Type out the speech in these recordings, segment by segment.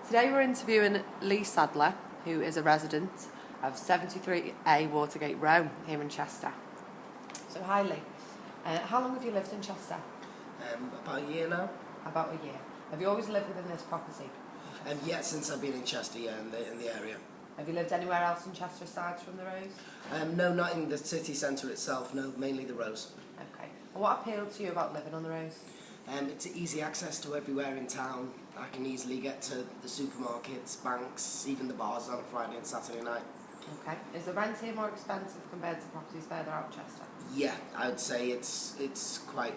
Today we're interviewing Lee Sadler, who is a resident of 73A Watergate Row here in Chester. So hi Lee, how long have you lived in Chester? About a year now. About a year. Have you always lived within this property? Yeah, since I've been in Chester, in the area. Have you lived anywhere else in Chester aside from the Rows? No, not in the city centre itself, no, mainly the Rows. Okay. And what appealed to you about living on the Rows? It's easy access to everywhere in town. I can easily get to the supermarkets, banks, even the bars on a Friday and Saturday night. Okay. Is the rent here more expensive compared to properties further out Chester? Yeah, I would say it's quite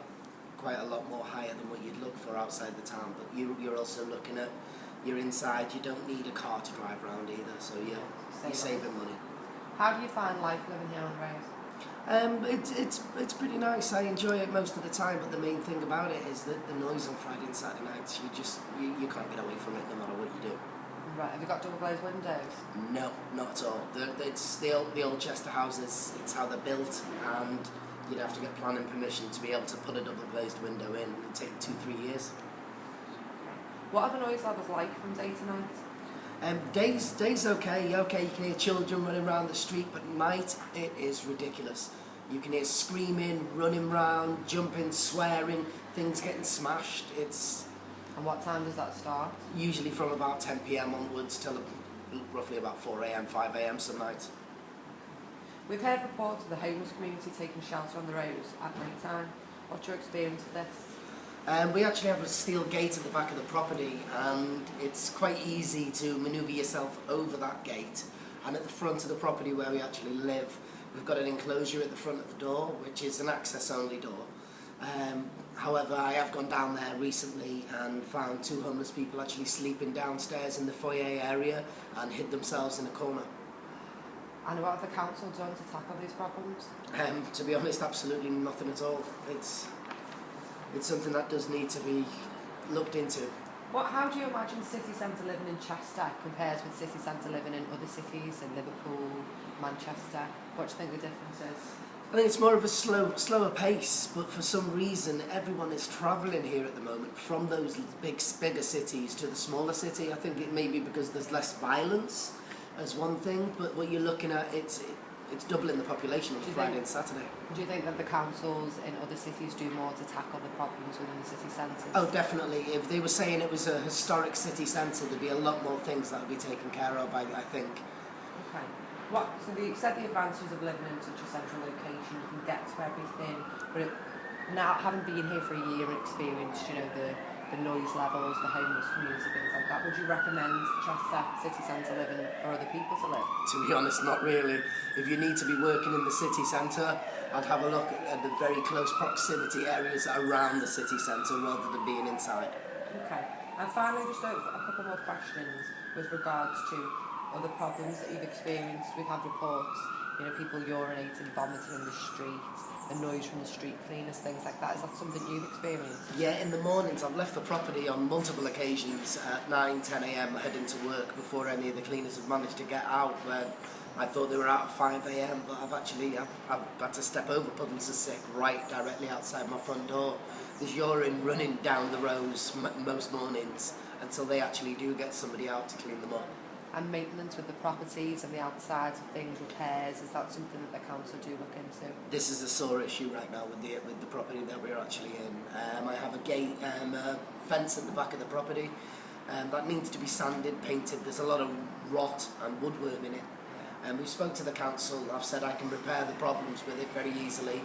a lot more higher than what you'd look for outside the town, but you're also looking at you're inside, you don't need a car to drive around either, so you're saving money. How do you find life living here on the Rows? It's pretty nice. I enjoy it most of the time, but the main thing about it is that the noise on Friday and Saturday nights, you can't get away from it no matter what you do. Right, have you got double glazed windows? No, not at all. It's the old Chester houses, it's how they're built, and you'd have to get planning permission to be able to put a double glazed window in. It'd take 2-3 years. What are the noise levels like from day to night? Days okay, you can hear children running around the street, but night it is ridiculous. You can hear screaming, running around, jumping, swearing, things getting smashed. It's And what time does that start? usually from about 10 p.m. onwards till roughly about 4 a.m, 5 a.m. some nights. We've heard reports of the homeless community taking shelter on the Rows at night time. What's your experience of this? We actually have a steel gate at the back of the property, and it's quite easy to manoeuvre yourself over that gate. And at the front of the property where we actually live, we've got an enclosure at the front of the door, which is an access-only door. However, I have gone down there recently and found 2 homeless people actually sleeping downstairs in the foyer area and hid themselves in a corner. And what have the council done to tackle these problems? To be honest, absolutely nothing at all. It's something that does need to be looked into. How do you imagine city centre living in Chester compares with city centre living in other cities, in Liverpool, Manchester? What do you think the difference is? I think it's more of a slower pace, but for some reason everyone is travelling here at the moment from those bigger cities to the smaller city. I think it may be because there's less violence as one thing, but what you're looking at, it's doubling the population on Friday and Saturday. Do you think that the councils in other cities do more to tackle the problems within the city centres? Oh, definitely. If they were saying it was a historic city centre, there'd be a lot more things that would be taken care of, I think. Okay. So you said the advantages of living in such a central location, you can get to everything, but now having been here for a year and experienced, the noise levels, the homeless community, things like that, would you recommend Chester city centre living for other people to live? To be honest, not really. If you need to be working in the city centre, I'd have a look at the very close proximity areas around the city centre rather than being inside. Okay. And finally, just a couple more questions with regards to other problems that you've experienced. We've had reports, people urinating, vomiting in the street, the noise from the street cleaners, things like that. Is that something you've experienced? Yeah, in the mornings I've left the property on multiple occasions at 9-10 a.m. heading to work before any of the cleaners have managed to get out. Where I thought they were out at 5 a.m, but I've had to step over puddles of sick right directly outside my front door. There's urine running down the rows most mornings until they actually do get somebody out to clean them up. And maintenance with the properties and the outsides of things, repairs, is that something that the council do look into? This is a sore issue right now with the property that we're actually in. I have a gate, fence at the back of the property that needs to be sanded, painted. There's a lot of rot and woodworm in it. We spoke to the council. I've said I can repair the problems with it very easily,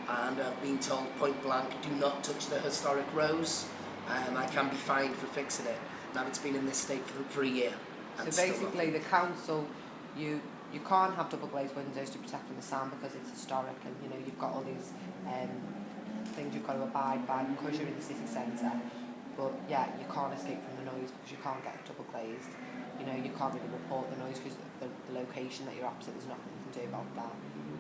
and I've been told point blank, do not touch the historic rows. I can be fined for fixing it. Now it's been in this state for a year. So basically the council, you can't have double glazed windows to protect from the sound because it's historic, and you've got all these things you've got to abide by because you're in the city centre. But yeah, you can't escape from the noise because you can't get double glazed. You can't really report the noise because the location that you're opposite, there's nothing you can do about that.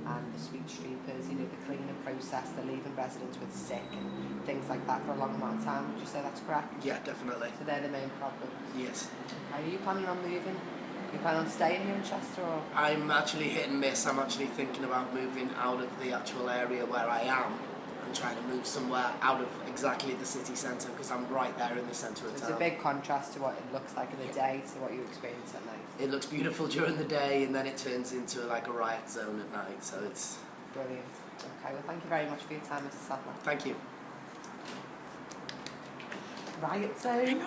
And the street sweepers, the cleaning process, they're leaving residents with sick and things like that for a long amount of time. Would you say that's correct? Yeah, definitely. So they're the main problems? Yes. Okay. Are you planning on moving? Are you planning on staying here in Chester? Or? I'm actually hit and miss. I'm actually thinking about moving out of the actual area where I am and and trying to move somewhere out of exactly the city centre, because I'm right there in the centre of It's town. a big contrast to what it looks like in the day to what you experience at night. It looks beautiful during the day, and then it turns into like a riot zone at night, so it's... Brilliant. Okay, well thank you very much for your time, Mr. Sadler. Thank you. Riot zone.